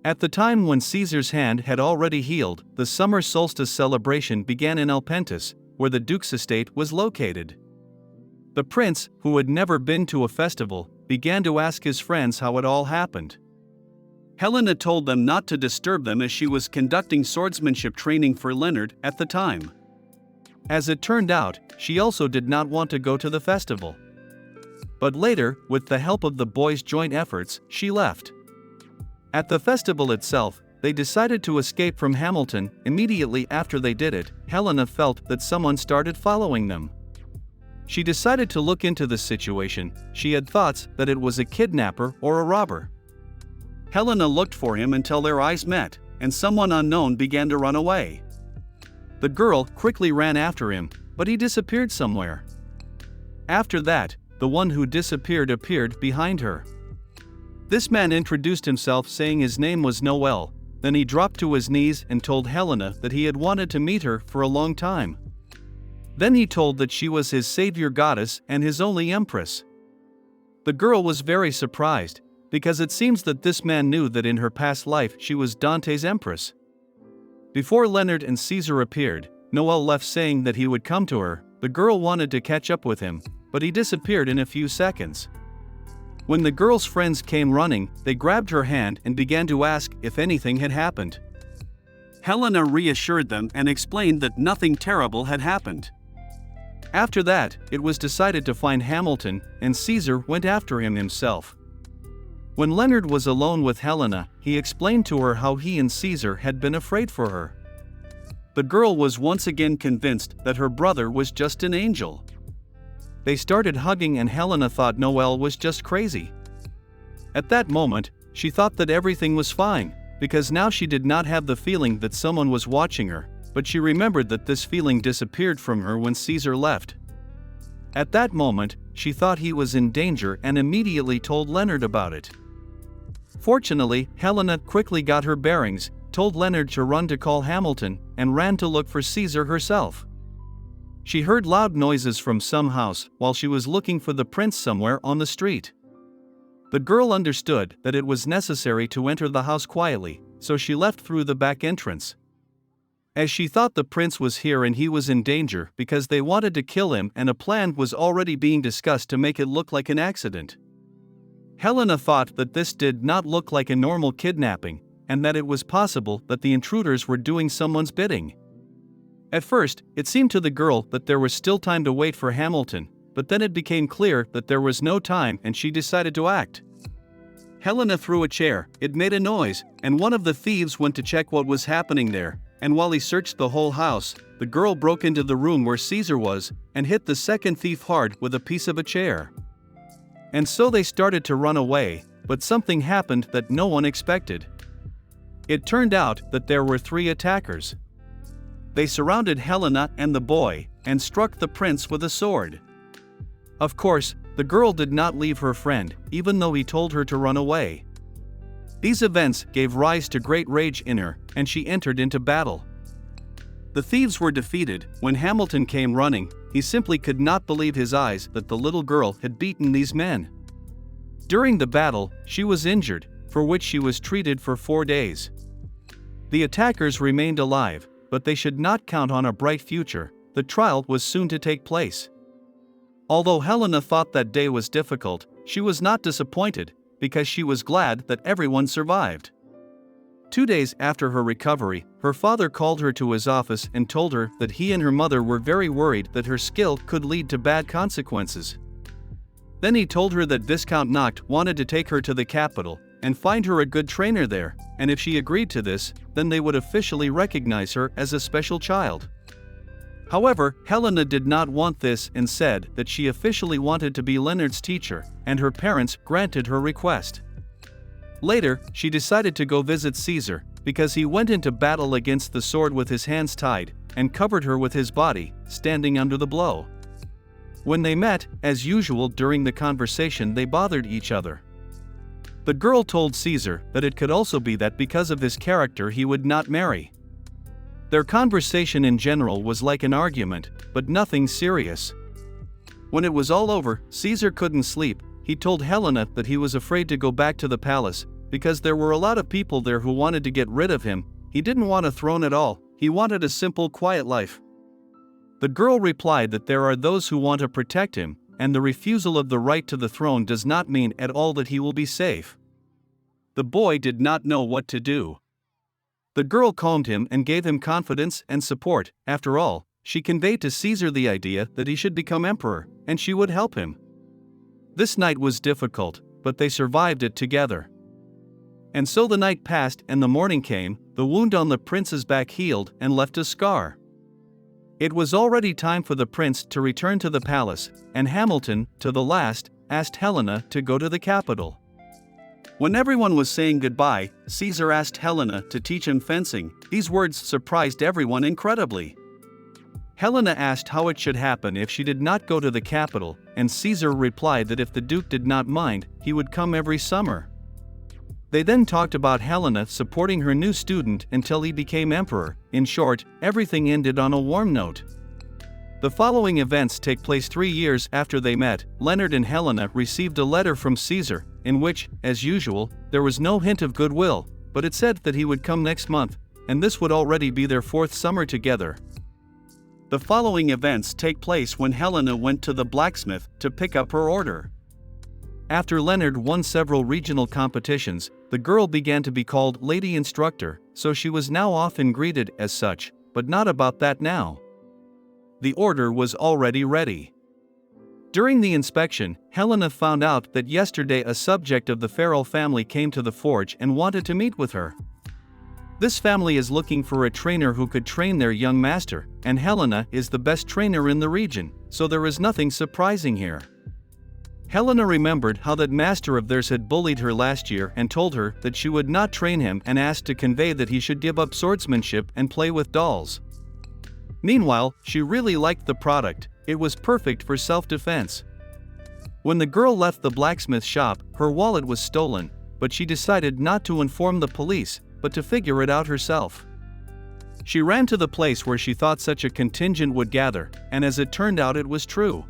At the time when Caesar's hand had already healed, the summer solstice celebration began in Alpentus, where the duke's estate was located. The prince, who had never been to a festival, began to ask his friends how it all happened. Helena told them not to disturb them as she was conducting swordsmanship training for Leonard at the time. As it turned out, she also did not want to go to the festival. But later, with the help of the boys' joint efforts, she left. At the festival itself, they decided to escape from Hamilton. Immediately after they did it, Helena felt that someone started following them. She decided to look into the situation. She had thoughts that it was a kidnapper or a robber. Helena looked for him until their eyes met, and someone unknown began to run away. The girl quickly ran after him, but he disappeared somewhere. After that, the one who disappeared appeared behind her. This man introduced himself saying his name was Noel, then he dropped to his knees and told Helena that he had wanted to meet her for a long time. Then he told that she was his savior goddess and his only empress. The girl was very surprised, because it seems that this man knew that in her past life she was Dante's empress. Before Leonard and Caesar appeared, Noel left saying that he would come to her. The girl wanted to catch up with him, but he disappeared in a few seconds. When the girl's friends came running, they grabbed her hand and began to ask if anything had happened. Helena reassured them and explained that nothing terrible had happened. After that, it was decided to find Hamilton, and Caesar went after him himself. When Leonard was alone with Helena, he explained to her how he and Caesar had been afraid for her. The girl was once again convinced that her brother was just an angel. They started hugging and Helena thought Noel was just crazy. At that moment, she thought that everything was fine, because now she did not have the feeling that someone was watching her, but she remembered that this feeling disappeared from her when Caesar left. At that moment, she thought he was in danger and immediately told Leonard about it. Fortunately, Helena quickly got her bearings, told Leonard to run to call Hamilton, and ran to look for Caesar herself. She heard loud noises from some house while she was looking for the prince somewhere on the street. The girl understood that it was necessary to enter the house quietly, so she left through the back entrance. As she thought the prince was here and he was in danger because they wanted to kill him and a plan was already being discussed to make it look like an accident. Helena thought that this did not look like a normal kidnapping, and that it was possible that the intruders were doing someone's bidding. At first, it seemed to the girl that there was still time to wait for Hamilton, but then it became clear that there was no time and she decided to act. Helena threw a chair, it made a noise, and one of the thieves went to check what was happening there, and while he searched the whole house, the girl broke into the room where Caesar was, and hit the second thief hard with a piece of a chair. And so they started to run away, but something happened that no one expected. It turned out that there were 3 attackers. They surrounded Helena and the boy, and struck the prince with a sword. Of course, the girl did not leave her friend, even though he told her to run away. These events gave rise to great rage in her, and she entered into battle. The thieves were defeated. When Hamilton came running, he simply could not believe his eyes that the little girl had beaten these men. During the battle, she was injured, for which she was treated for 4 days. The attackers remained alive, but they should not count on a bright future. The trial was soon to take place. Although Helena thought that day was difficult, she was not disappointed, because she was glad that everyone survived. 2 days after her recovery, her father called her to his office and told her that he and her mother were very worried that her skill could lead to bad consequences. Then he told her that Viscount Noct wanted to take her to the capital and find her a good trainer there, and if she agreed to this, then they would officially recognize her as a special child. However, Helena did not want this and said that she officially wanted to be Leonard's teacher, and her parents granted her request. Later, she decided to go visit Caesar, because he went into battle against the sword with his hands tied, and covered her with his body, standing under the blow. When they met, as usual during the conversation they bothered each other. The girl told Caesar that it could also be that because of his character he would not marry. Their conversation in general was like an argument, but nothing serious. When it was all over, Caesar couldn't sleep. He told Helena that he was afraid to go back to the palace, because there were a lot of people there who wanted to get rid of him. He didn't want a throne at all, he wanted a simple, quiet life. The girl replied that there are those who want to protect him, and the refusal of the right to the throne does not mean at all that he will be safe. The boy did not know what to do. The girl calmed him and gave him confidence and support. After all, she conveyed to Caesar the idea that he should become emperor, and she would help him. This night was difficult, but they survived it together. And so the night passed and the morning came, the wound on the prince's back healed and left a scar. It was already time for the prince to return to the palace, and Hamilton, to the last, asked Helena to go to the capital. When everyone was saying goodbye, Caesar asked Helena to teach him fencing. These words surprised everyone incredibly. Helena asked how it should happen if she did not go to the capital, and Caesar replied that if the Duke did not mind, he would come every summer. They then talked about Helena supporting her new student until he became emperor. In short, everything ended on a warm note. The following events take place 3 years after they met. Leonard and Helena received a letter from Caesar, in which, as usual, there was no hint of goodwill, but it said that he would come next month, and this would already be their 4th summer together. The following events take place when Helena went to the blacksmith to pick up her order. After Leonard won several regional competitions, the girl began to be called Lady Instructor, so she was now often greeted as such, but not about that now. The order was already ready. During the inspection, Helena found out that yesterday a subject of the Farrell family came to the forge and wanted to meet with her. This family is looking for a trainer who could train their young master, and Helena is the best trainer in the region, so there is nothing surprising here. Helena remembered how that master of theirs had bullied her last year and told her that she would not train him and asked to convey that he should give up swordsmanship and play with dolls. Meanwhile, she really liked the product. It was perfect for self-defense. When the girl left the blacksmith shop, her wallet was stolen, but she decided not to inform the police, but to figure it out herself. She ran to the place where she thought such a contingent would gather, and as it turned out, it was true.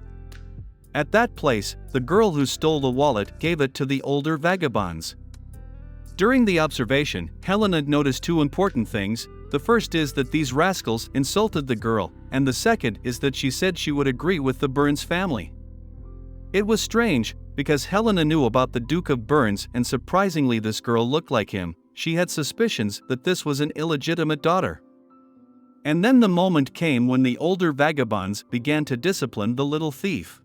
At that place, the girl who stole the wallet gave it to the older vagabonds. During the observation, Helena noticed 2 important things. The first is that these rascals insulted the girl, and the second is that she said she would agree with the Burns family. It was strange, because Helena knew about the Duke of Burns, and surprisingly this girl looked like him. She had suspicions that this was an illegitimate daughter. And then the moment came when the older vagabonds began to discipline the little thief.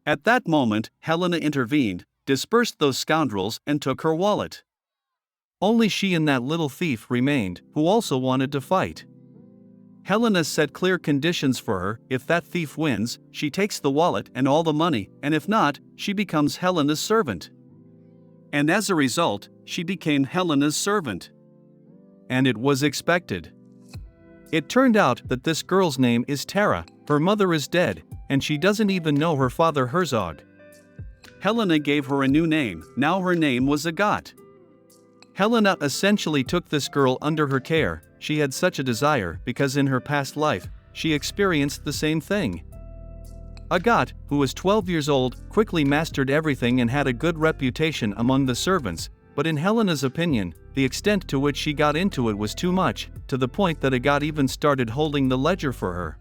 At that moment, Helena intervened, dispersed those scoundrels, and took her wallet. Only she and that little thief remained, who also wanted to fight. Helena set clear conditions for her. If that thief wins, she takes the wallet and all the money, and if not, she becomes Helena's servant. And as a result, she became Helena's servant. And it was expected. It turned out that this girl's name is Tara, her mother is dead, and she doesn't even know her father Herzog. Helena gave her a new name. Now her name was Agathe. Helena essentially took this girl under her care. She had such a desire because in her past life, she experienced the same thing. Agathe, who was 12 years old, quickly mastered everything and had a good reputation among the servants, but in Helena's opinion, the extent to which she got into it was too much, to the point that Agathe even started holding the ledger for her.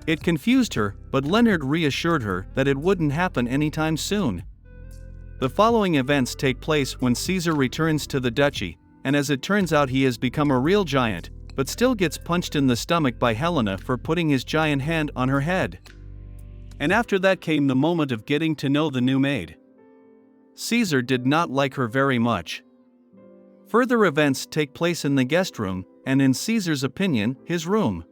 It confused her, but Leonard reassured her that it wouldn't happen anytime soon. The following events take place when Caesar returns to the duchy, and as it turns out he has become a real giant, but still gets punched in the stomach by Helena for putting his giant hand on her head. And after that came the moment of getting to know the new maid. Caesar did not like her very much. Further events take place in the guest room, and in Caesar's opinion, his room.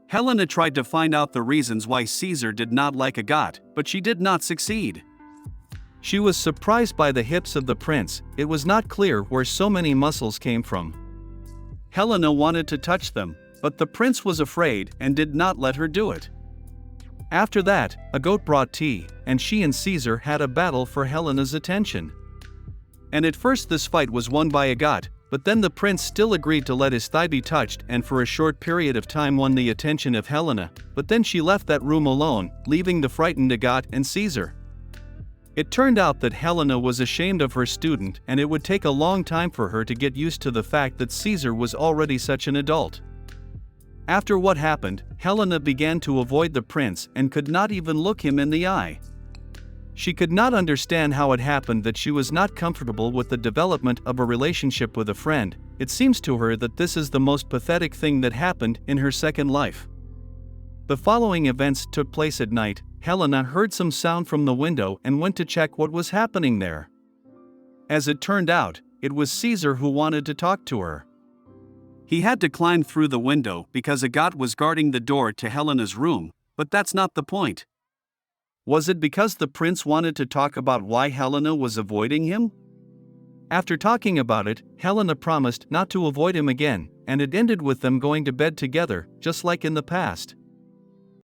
Helena tried to find out the reasons why Caesar did not like Agathe, but she did not succeed. She was surprised by the hips of the prince. It was not clear where so many muscles came from. Helena wanted to touch them, but the prince was afraid and did not let her do it. After that, Agathe brought tea, and she and Caesar had a battle for Helena's attention. And at first this fight was won by Agathe, but then the prince still agreed to let his thigh be touched and for a short period of time won the attention of Helena, but then she left that room alone, leaving the frightened Agathe and Caesar. It turned out that Helena was ashamed of her student, and it would take a long time for her to get used to the fact that Caesar was already such an adult. After what happened, Helena began to avoid the prince and could not even look him in the eye. She could not understand how it happened that she was not comfortable with the development of a relationship with a friend. It seems to her that this is the most pathetic thing that happened in her second life. The following events took place at night. Helena heard some sound from the window and went to check what was happening there. As it turned out, it was Caesar who wanted to talk to her. He had to climb through the window because a god was guarding the door to Helena's room, but that's not the point. Was it because the prince wanted to talk about why Helena was avoiding him? After talking about it, Helena promised not to avoid him again, and it ended with them going to bed together, just like in the past.